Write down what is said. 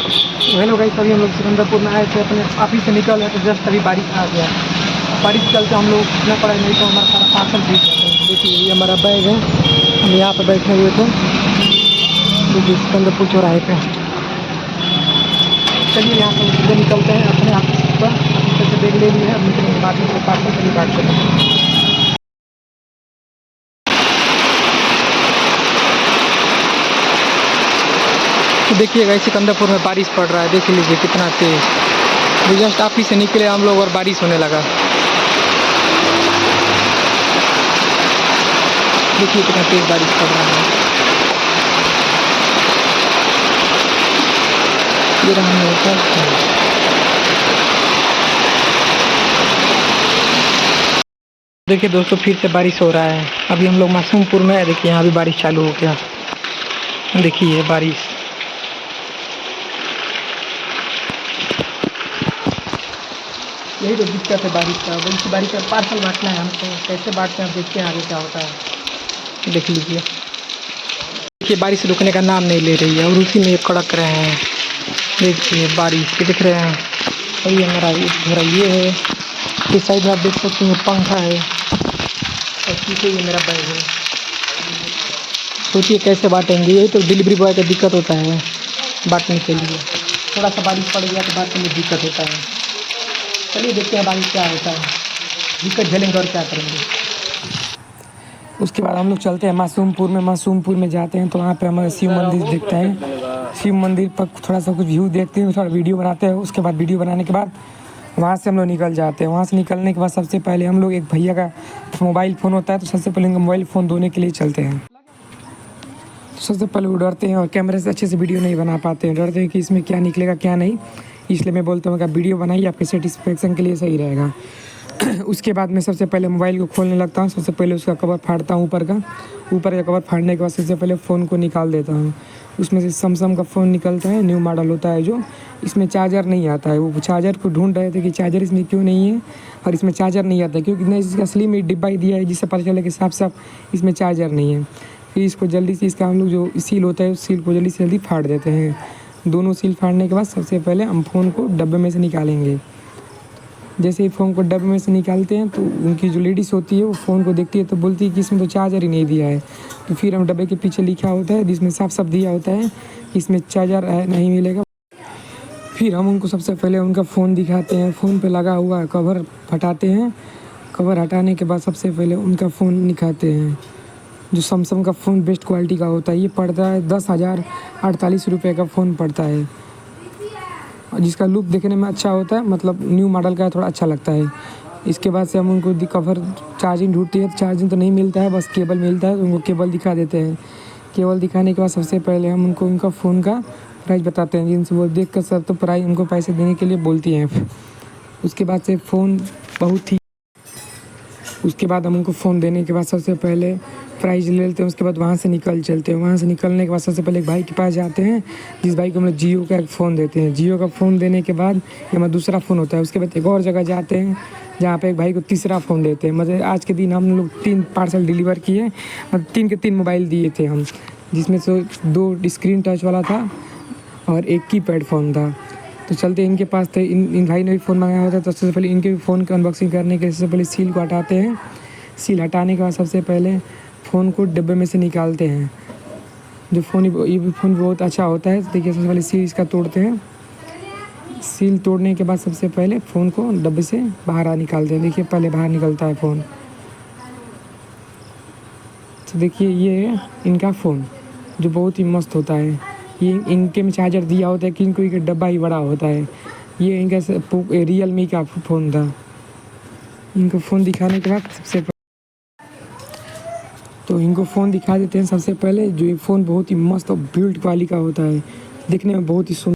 Hello guys, अभी हम लोग सिकंदरपुर में आए थे, अपने ऑफिस से निकल रहे तो जस्ट अभी बारिश आ गया। बारिश चलते हम लोग इतना पड़ा नहीं तो हमारा सारा पार्सल भीग जाता है। देखिए ये हमारा बैग है, हम यहाँ पे बैठे हुए थे। देखिए सिकंदरपुर चौराहे पे। चलिए यहाँ से सीधे निकलते हैं अपने ऑफिस पर। ऑफिस से बैग ले लिए हैं, अब निकलेंगे बाद में पार्सल से निकाल कर। तो देखिए गाइस, सिकंदरपुर में बारिश पड़ रहा है, देख लीजिए कितना तेज। तो जस्ट ऑफिस से निकले हम लोग और बारिश होने लगा। देखिए कितना तेज बारिश पड़ रहा है। ये रहा हम लोग का। देखिए दोस्तों, फिर से बारिश हो रहा है। अभी हम लोग मासूमपुर में है, देखिए यहाँ भी बारिश चालू हो गया। देखिए ये बारिश। यही तो दिक्कत है बारिश का। इसी बारिश का पार्सल बांटना है हमको, कैसे बांटते हैं अब देखते हैं आगे क्या होता है। देख लीजिए, देखिए बारिश रुकने का नाम नहीं ले रही है और उसी में कड़क रहे हैं। देखिए बारिश के दिख रहे हैं। और ये हमारा मेरा ये है, इस साइड में आप देख सकते हैं पंखा है और पीछे ये मेरा बैग है। सोचिए कैसे बांटेंगे, यही तो डिलीवरी बॉय का दिक्कत होता है बांटने के लिए। थोड़ा सा बारिश पड़ गया तो बांटने में दिक्कत होता है। चलिए देखते हैं बारिश क्या होता है, दिक्कत झेलेंगे और क्या करेंगे। उसके बाद हम लोग चलते हैं मासूमपुर में। मासूमपुर में जाते हैं तो वहाँ पे हमारा शिव मंदिर दिखता है। शिव मंदिर पर थोड़ा सा कुछ व्यू देखते हैं, थोड़ा वीडियो बनाते हैं। उसके बाद वीडियो बनाने के बाद वहाँ से हम लोग निकल जाते हैं। वहाँ से निकलने के बाद सबसे पहले हम लोग, एक भैया का मोबाइल फ़ोन होता है तो सबसे पहले उनका मोबाइल फ़ोन धोने के लिए चलते हैं। सबसे पहले वो डरते हैं और कैमरे से अच्छे से वीडियो नहीं बना पाते हैं, डरते हैं कि इसमें क्या निकलेगा क्या नहीं। इसलिए मैं बोलता हूँ कि आप वीडियो बनाइए, आपके सेटिस्फेक्शन के लिए सही रहेगा। उसके बाद मैं सबसे पहले मोबाइल को खोलने लगता हूँ। सबसे पहले उसका कवर फाड़ता हूँ, ऊपर का कवर फाड़ने के बाद सबसे पहले फ़ोन को निकाल देता हूँ। उसमें से सैमसंग का फ़ोन निकलता है, न्यू मॉडल होता है जो। इसमें चार्जर नहीं आता है। वो चार्जर को ढूंढ रहे थे कि चार्जर इसमें क्यों नहीं है और इसमें चार्जर नहीं आता है, क्योंकि नहीं इसका असली में डिब्बा ही दिया है जिससे पता चला कि साफ साफ इसमें चार्जर नहीं है। फिर इसको जल्दी से, इसका हम लोग जो सील होता है उस सील को जल्दी से जल्दी फाड़ देते हैं। दोनों सील फाड़ने के बाद सबसे पहले हम फ़ोन को डब्बे में से निकालेंगे। जैसे ही फ़ोन को डब्बे में से निकालते हैं तो उनकी जो लेडीज़ होती है वो फ़ोन को देखती है तो बोलती है कि इसमें तो चार्जर ही नहीं दिया है। तो फिर हम डब्बे के पीछे लिखा होता है जिसमें साफ साफ दिया होता है कि इसमें चार्जर नहीं मिलेगा। फिर हम उनको सबसे पहले उनका फ़ोन दिखाते हैं। फ़ोन पे लगा हुआ कवर हटाते हैं। कवर हटाने के बाद सबसे पहले उनका फ़ोन निकालते हैं। जो सैमसंग का फ़ोन बेस्ट क्वालिटी का होता है, ये पड़ता है 10,048 रुपये का फ़ोन पड़ता है। और जिसका लुक देखने में अच्छा होता है, मतलब न्यू मॉडल का थोड़ा अच्छा लगता है। इसके बाद से हम उनको कवर चार्जिंग ढूंढती है, चार्जिंग तो नहीं मिलता है, बस केबल मिलता है तो उनको केबल दिखा देते हैं। केबल दिखाने के बाद सबसे पहले हम उनको उनका फ़ोन का प्राइस बताते हैं, जिनसे वो देख कर सब तो प्राइस उनको पैसे देने के लिए बोलती हैं। उसके बाद से फ़ोन बहुत ही उसके बाद हम उनको फ़ोन देने के बाद सबसे पहले प्राइस ले लेते हैं। उसके बाद वहाँ से निकल चलते हैं। वहाँ से निकलने के बाद सबसे पहले एक भाई के पास जाते हैं, जिस भाई को हम लोग जियो का एक फ़ोन देते हैं। जियो का फ़ोन देने के बाद ये हमारा दूसरा फ़ोन होता है। उसके बाद एक और जगह जाते हैं जहाँ पे एक भाई को तीसरा फ़ोन देते हैं। मतलब आज के दिन हम लोग 3 पार्सल डिलीवर किए, मतलब 3 के 3 मोबाइल दिए थे हम, जिसमें से 2 स्क्रीन टच वाला था और एक कीपैड फ़ोन था। तो चलते इनके पास थे, इन भाई ने भी फ़ोन मंगाया होता है। तो सबसे पहले इनके भी फ़ोन की अनबॉक्सिंग करने के सबसे पहले सील को हटाते हैं। सील हटाने के बाद सबसे पहले फ़ोन को डिब्बे में से निकालते हैं। जो फ़ोन ये भी फ़ोन बहुत अच्छा होता है। देखिए सबसे पहले सील इसका तोड़ते हैं। सील तोड़ने के बाद सबसे पहले फ़ोन को डब्बे से बाहर निकालते हैं। देखिए पहले बाहर निकलता है फ़ोन। तो देखिए ये है इनका फ़ोन, जो बहुत ही मस्त होता है। ये इनके में चार्जर दिया होता है कि इनको एक डब्बा ही बड़ा होता है। ये इनका रियलमी का फ़ोन था। इनको फ़ोन दिखाने के बाद तो इनको फ़ोन दिखा देते हैं। सबसे पहले जो ये फ़ोन बहुत ही मस्त और बिल्ड क्वालिटी का होता है, दिखने में बहुत ही सुंदर।